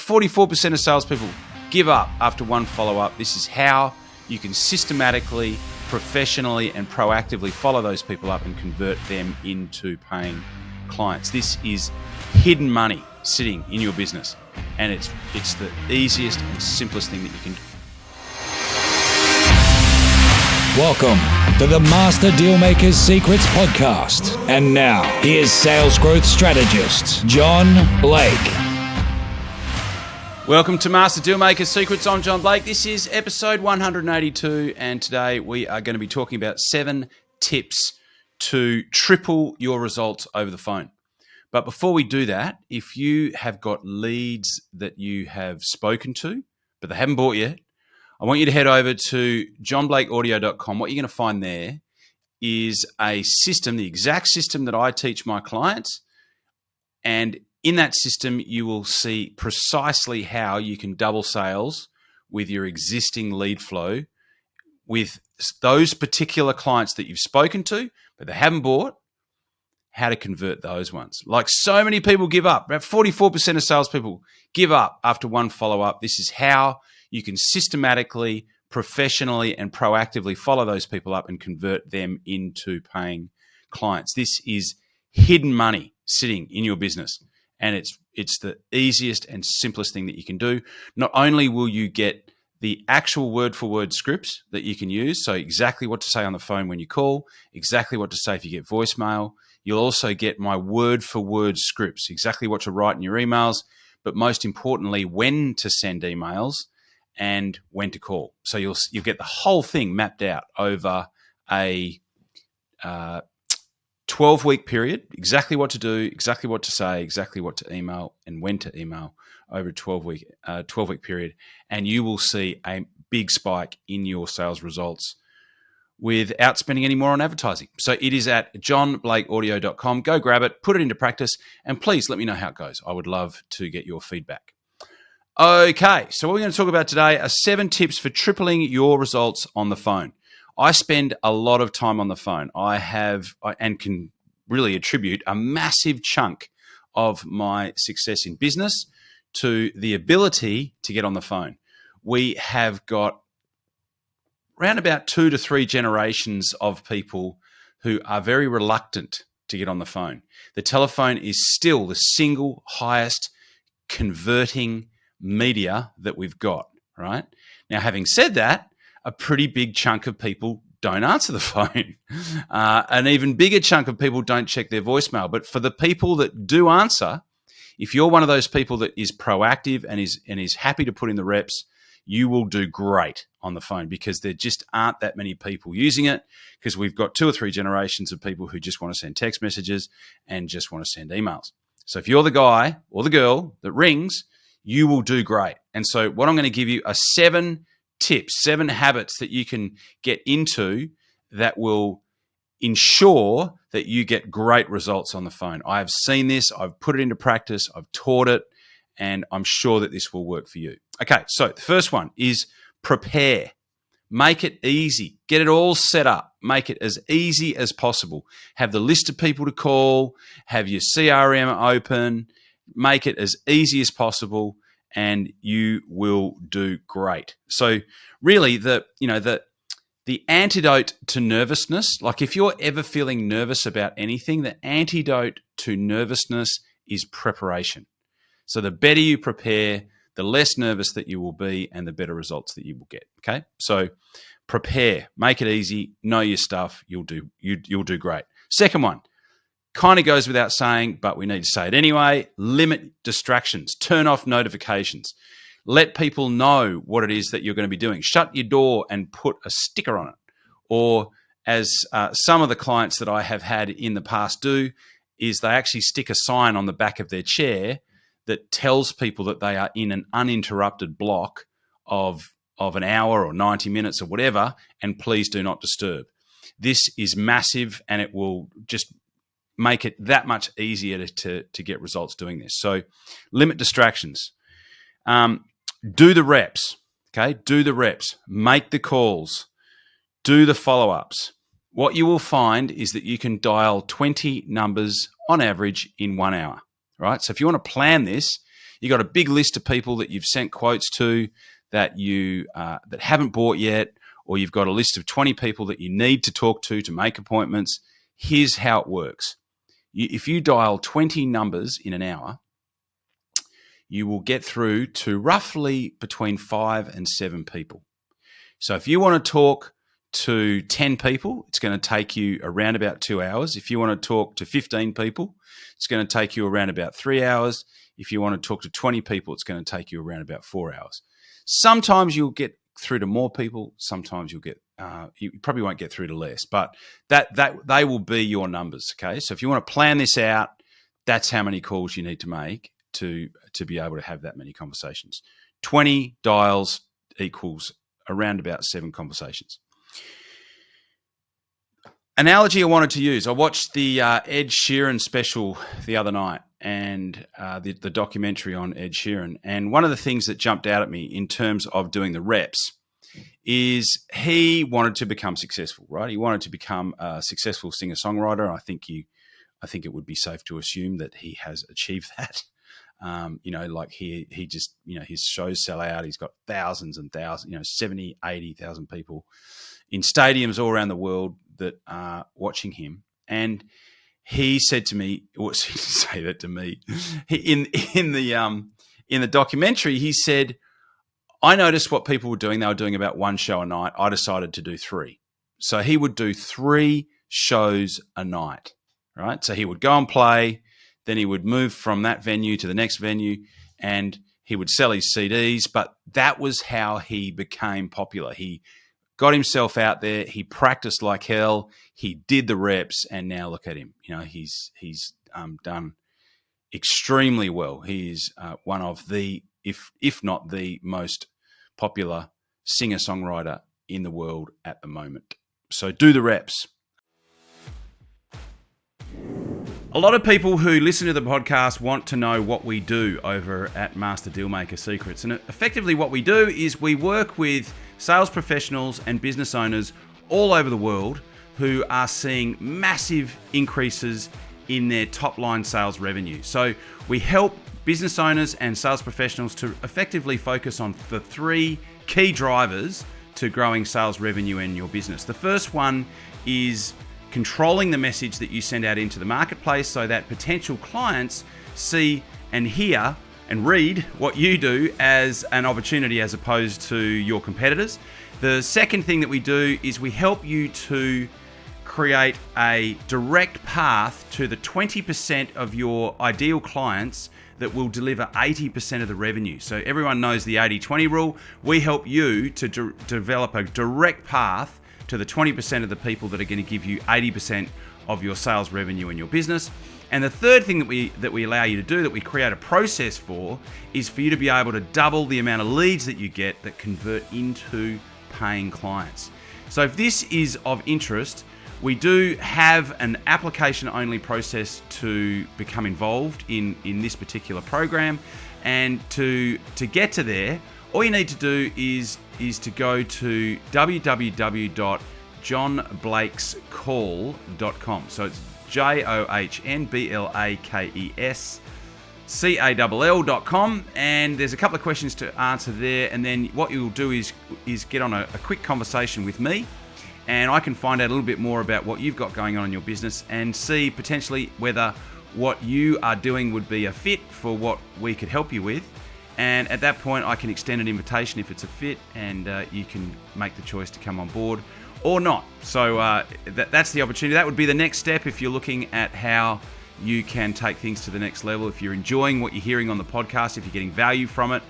44% of salespeople give up after one follow-up. This is how you can systematically, professionally, and proactively follow those people up and convert them into paying clients. This is hidden money sitting in your business, and it's the easiest and simplest thing that you can do. Welcome to the Master Dealmakers Secrets podcast. And now, here's sales growth strategist, John Blake. Welcome to Master Dealmakers Secrets. I'm John Blake. This is episode 182, and today we are going to be talking about 7 tips to triple your results over the phone. But before we do that, if you have got leads that you have spoken to, but they haven't bought yet, I want you to head over to johnblakeaudio.com. What you're going to find there is a system, the exact system that I teach my clients. And in that system, you will see precisely how you can double sales with your existing lead flow with those particular clients that you've spoken to, but they haven't bought, how to convert those ones. Like so many people give up. About 44% of salespeople give up after one follow-up. This is how you can systematically, professionally, and proactively follow those people up and convert them into paying clients. This is hidden money sitting in your business, and it's the easiest and simplest thing that you can do. Not only will you get the actual word-for-word scripts that you can use, so exactly what to say on the phone when you call, exactly what to say if you get voicemail. You'll also get my word-for-word scripts, exactly what to write in your emails, but most importantly, when to send emails and when to call. So you'll get the whole thing mapped out over a 12-week period, exactly what to do, exactly what to say, exactly what to email, and when to email over a 12-week period. And you will see a big spike in your sales results without spending any more on advertising. So it is at johnblakeaudio.com. Go grab it, put it into practice, and please let me know how it goes. I would love to get your feedback. Okay, so what we're going to talk about today are 7 tips for tripling your results on the phone. I spend a lot of time on the phone. And can really attribute a massive chunk of my success in business to the ability to get on the phone. We have got around about 2 to 3 generations of people who are very reluctant to get on the phone. The telephone is still the single highest converting media that we've got, right? Now, having said that, a pretty big chunk of people don't answer the phone. An even bigger chunk of people don't check their voicemail. But for the people that do answer, if you're one of those people that is proactive and is happy to put in the reps, you will do great on the phone because there just aren't that many people using it because we've got 2 or 3 generations of people who just want to send text messages and just want to send emails. So if you're the guy or the girl that rings, you will do great. And so what I'm going to give you are 7 tips, 7 habits that you can get into that will ensure that you get great results on the phone. I have seen this, I've put it into practice, I've taught it, and I'm sure that this will work for you. Okay, so the first one is prepare. Make it easy. Get it all set up. Make it as easy as possible. Have the list of people to call, have your CRM open, make it as easy as possible, and you will do great. So really the antidote to nervousness, like if you're ever feeling nervous about anything, the antidote to nervousness is preparation. So the better you prepare, the less nervous that you will be and the better results that you will get. Okay? So prepare, make it easy, know your stuff, you'll do great. Second one, kind of goes without saying, but we need to say it anyway. Limit distractions. Turn off notifications. Let people know what it is that you're going to be doing. Shut your door and put a sticker on it. Or as some of the clients that I have had in the past do, is they actually stick a sign on the back of their chair that tells people that they are in an uninterrupted block of an hour or 90 minutes or whatever, and please do not disturb. This is massive, and it will just make it that much easier to get results doing this. So limit distractions. Do the reps, okay? Do the reps. Make the calls. Do the follow-ups. What you will find is that you can dial 20 numbers on average in 1 hour, right? So if you want to plan this, You got a big list of people that you've sent quotes to that you that haven't bought yet, or you've got a list of 20 people that you need to talk to make appointments. Here's how it works. If you dial 20 numbers in an hour, you will get through to roughly between 5 and 7 people. So if you want to talk to 10 people, it's going to take you around about 2 hours. If you want to talk to 15 people, it's going to take you around about 3 hours. If you want to talk to 20 people, it's going to take you around about 4 hours. Sometimes you'll get through to more people. Sometimes you'll get you probably won't get through to less, but that they will be your numbers. Okay, so if you want to plan this out, that's how many calls you need to make to be able to have that many conversations. 20 dials equals around about 7 conversations. Analogy I wanted to use. I watched the Ed Sheeran special the other night, and the documentary on Ed Sheeran. And one of the things that jumped out at me in terms of doing the reps is he wanted to become successful, right? He wanted to become a successful singer-songwriter. I think it would be safe to assume that he has achieved that. Like he just, his shows sell out. He's got thousands and thousands, 70, 80,000 people in stadiums all around the world that are watching him. And he said to me, or he didn't say that to me, in the documentary, he said, I noticed what people were doing. They were doing about 1 show a night. I decided to do 3. So he would do 3 shows a night, right? So he would go and play, then he would move from that venue to the next venue, and he would sell his CDs. But that was how he became popular. He got himself out there. He practiced like hell. He did the reps, and now look at him. He's done extremely well. He's one of the, if not the most popular singer-songwriter in the world at the moment. So do the reps. A lot of people who listen to the podcast want to know what we do over at Master Dealmaker Secrets. And effectively what we do is we work with sales professionals and business owners all over the world who are seeing massive increases in their top line sales revenue. So we help business owners and sales professionals to effectively focus on the 3 key drivers to growing sales revenue in your business. The first one is controlling the message that you send out into the marketplace so that potential clients see and hear and read what you do as an opportunity as opposed to your competitors. The second thing that we do is we help you to create a direct path to the 20% of your ideal clients that will deliver 80% of the revenue. So everyone knows the 80-20 rule. We help you to develop a direct path to the 20% of the people that are going to give you 80% of your sales revenue in your business. And the third thing that we allow you to do, that we create a process for, is for you to be able to double the amount of leads that you get that convert into paying clients. So if this is of interest, we do have an application-only process to become involved in this particular program. And to get to there, all you need to do is to go to www.johnblakescall.com. So it's JOHNBLAKESCALL.com, and there's a couple of questions to answer there. And then what you'll do is get on a quick conversation with me, and I can find out a little bit more about what you've got going on in your business and see potentially whether what you are doing would be a fit for what we could help you with. And at that point, I can extend an invitation if it's a fit, and you can make the choice to come on board or not. So that's the opportunity. That would be the next step if you're looking at how you can take things to the next level. If you're enjoying what you're hearing on the podcast, if you're getting value from it,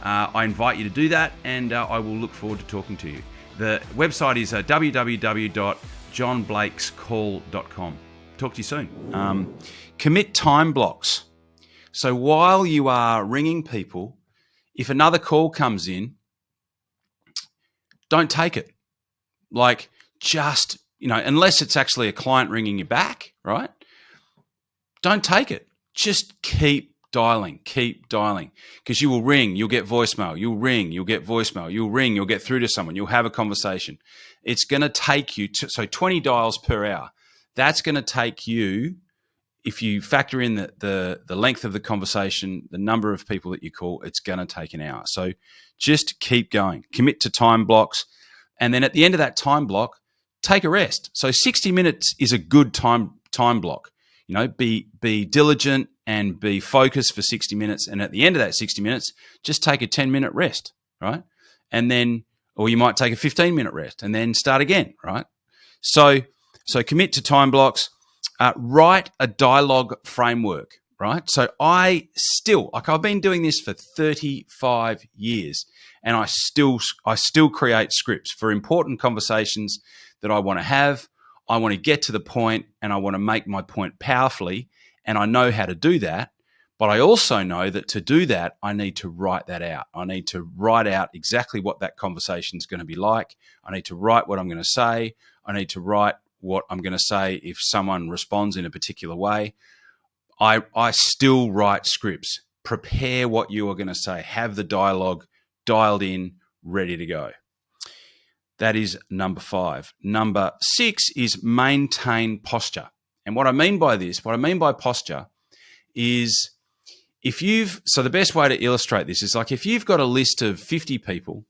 I invite you to do that, and I will look forward to talking to you. The website is www.johnblakescall.com. Talk to you soon. Commit time blocks. So while you are ringing people, if another call comes in, don't take it. Like, just, unless it's actually a client ringing you back, right? Don't take it. Just keep dialing, because you will ring, you'll get voicemail, you'll ring, you'll get voicemail, you'll ring, you'll get through to someone, you'll have a conversation. It's going to take you, so 20 dials per hour, that's going to take you, if you factor in the length of the conversation, the number of people that you call, it's going to take an hour. So just keep going. Commit to time blocks. And then at the end of that time block, take a rest. So 60 minutes is a good time block. Be diligent and be focused for 60 minutes. And at the end of that 60 minutes, just take a 10-minute rest, right? And then, or you might take a 15-minute rest and then start again, right? So commit to time blocks. Write a dialogue framework, right? So I've been doing this for 35 years, and I still create scripts for important conversations that I want to have. I want to get to the point, and I want to make my point powerfully, and I know how to do that. But I also know that to do that, I need to write that out. I need to write out exactly what that conversation is going to be like. I need to write what I'm going to say. I need to write what I'm going to say if someone responds in a particular way. I still write scripts. Prepare what you are going to say. Have the dialogue dialed in, ready to go. That is number 5. Number 6 is maintain posture. And what I mean by posture is so the best way to illustrate this is like if you've got a list of 50 people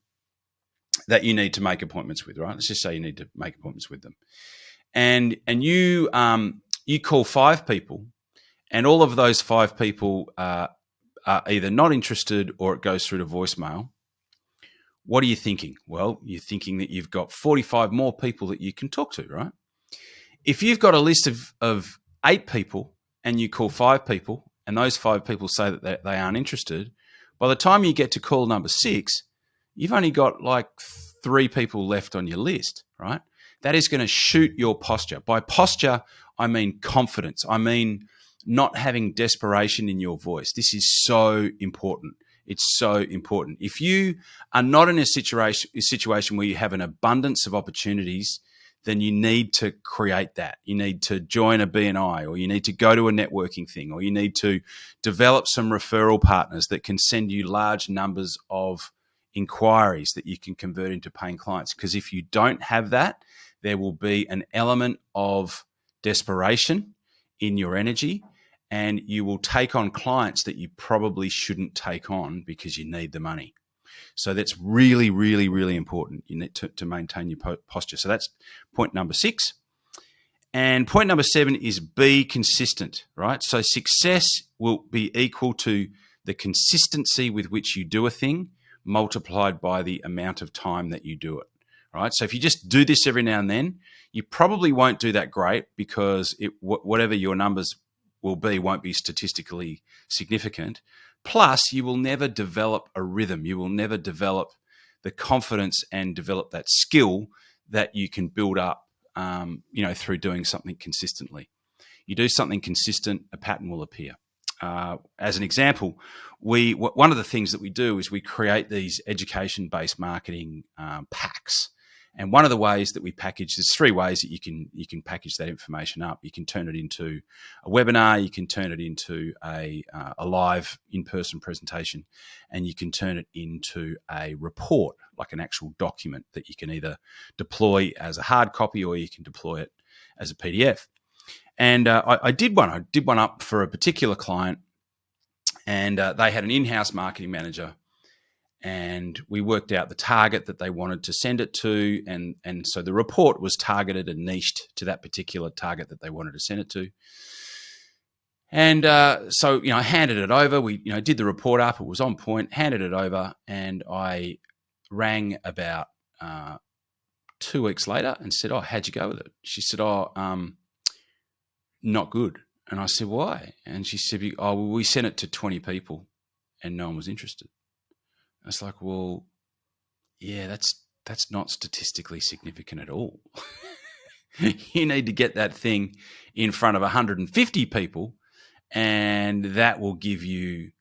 that you need to make appointments with, right? Let's just say you need to make appointments with them. And you call 5 people, and all of those 5 people are either not interested or it goes through to voicemail. What are you thinking? Well, you're thinking that you've got 45 more people that you can talk to, right? If you've got a list of 8 people and you call 5 people and those 5 people say that they aren't interested, by the time you get to call number 6, you've only got like 3 people left on your list, right? That is going to shoot your posture. By posture, I mean confidence. I mean not having desperation in your voice. This is so important. It's so important. If you are not in a situation where you have an abundance of opportunities, then you need to create that. You need to join a BNI, or you need to go to a networking thing, or you need to develop some referral partners that can send you large numbers of inquiries that you can convert into paying clients. Because if you don't have that, there will be an element of desperation in your energy, and you will take on clients that you probably shouldn't take on because you need the money. So that's really, really, really important. You need to maintain your posture. So that's point number 6. And point number 7 is be consistent, right? So success will be equal to the consistency with which you do a thing multiplied by the amount of time that you do it, right? So if you just do this every now and then, you probably won't do that great because whatever your numbers will be won't be statistically significant. Plus, you will never develop a rhythm. You will never develop the confidence and develop that skill that you can build up, through doing something consistently. You do something consistent, a pattern will appear. As an example, one of the things that we do is we create these education-based marketing packs. And one of the ways that we package, there's 3 ways that you can package that information up. You can turn it into a webinar, you can turn it into a live in-person presentation, and you can turn it into a report, like an actual document that you can either deploy as a hard copy or you can deploy it as a PDF. And I did one up for a particular client, and they had an in-house marketing manager. And we worked out the target that they wanted to send it to. And so the report was targeted and niched to that particular target that they wanted to send it to. And so I handed it over. We did the report up. It was on point, handed it over. And I rang about 2 weeks later and said, "Oh, how'd you go with it?" She said, "Not good." And I said, "Why?" And she said, "Oh, well, we sent it to 20 people and no one was interested." It's like, well, yeah, that's not statistically significant at all. You need to get that thing in front of 150 people, and that will give you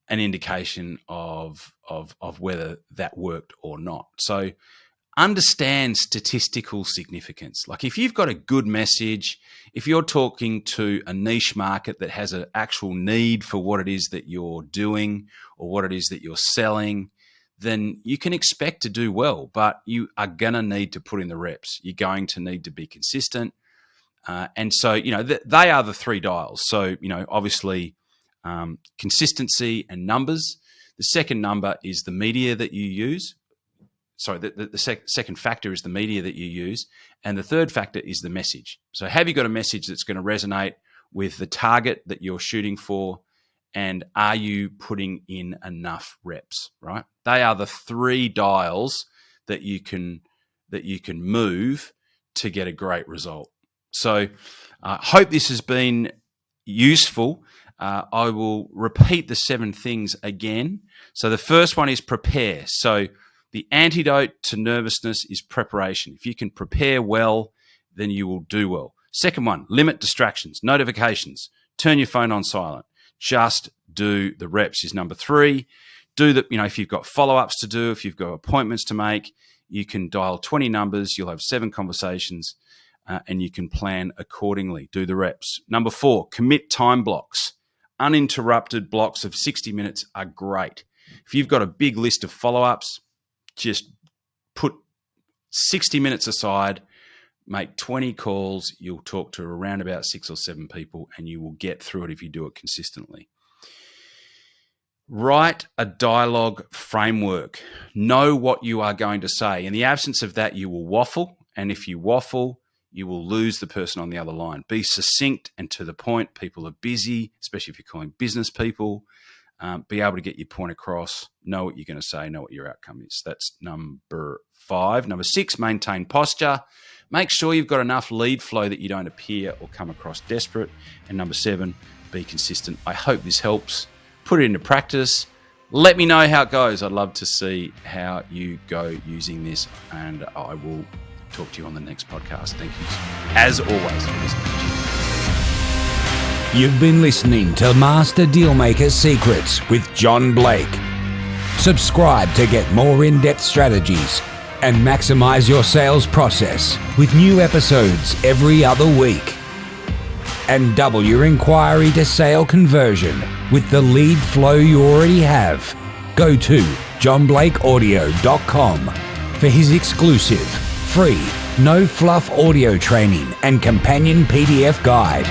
an indication of whether that worked or not. So understand statistical significance. Like if you've got a good message, if you're talking to a niche market that has an actual need for what it is that you're doing or what it is that you're selling, then you can expect to do well, but you are going to need to put in the reps. You're going to need to be consistent. And so, they are the three dials. So, obviously consistency and numbers. The second number is the media that you use. Sorry, the second factor is the media that you use. And the third factor is the message. So have you got a message that's going to resonate with the target that you're shooting for? And are you putting in enough reps, right? They are the three dials that you can move to get a great result. So I hope this has been useful. I will repeat the 7 things again. So the first one is prepare. So the antidote to nervousness is preparation. If you can prepare well, then you will do well. Second one, limit distractions, notifications. Turn your phone on silent. Just do the reps is number 3. If you've got follow-ups to do, if you've got appointments to make, you can dial 20 numbers. You'll have 7 conversations, and you can plan accordingly. Do the reps. Number 4, commit time blocks. Uninterrupted blocks of 60 minutes are great. If you've got a big list of follow-ups, just put 60 minutes aside, make 20 calls. You'll talk to around about 6 or 7 people, and you will get through it if you do it consistently. Write a dialogue framework. Know what you are going to say. In the absence of that, you will waffle. And if you waffle, you will lose the person on the other line. Be succinct and to the point. People are busy, especially if you're calling business people. Be able to get your point across. Know what you're going to say. Know what your outcome is. That's number 5. Number 6, maintain posture. Make sure you've got enough lead flow that you don't appear or come across desperate. And number 7, be consistent. I hope this helps. Put it into practice. Let me know how it goes. I'd love to see how you go using this, and I will talk to you on the next podcast. Thank you, as always, for listening. You've been listening to Master Dealmaker Secrets with John Blake. Subscribe to get more in-depth strategies and maximize your sales process with new episodes every other week. And double your inquiry to sale conversion with the lead flow you already have. Go to johnblakeaudio.com for his exclusive, free, no fluff audio training and companion PDF guide.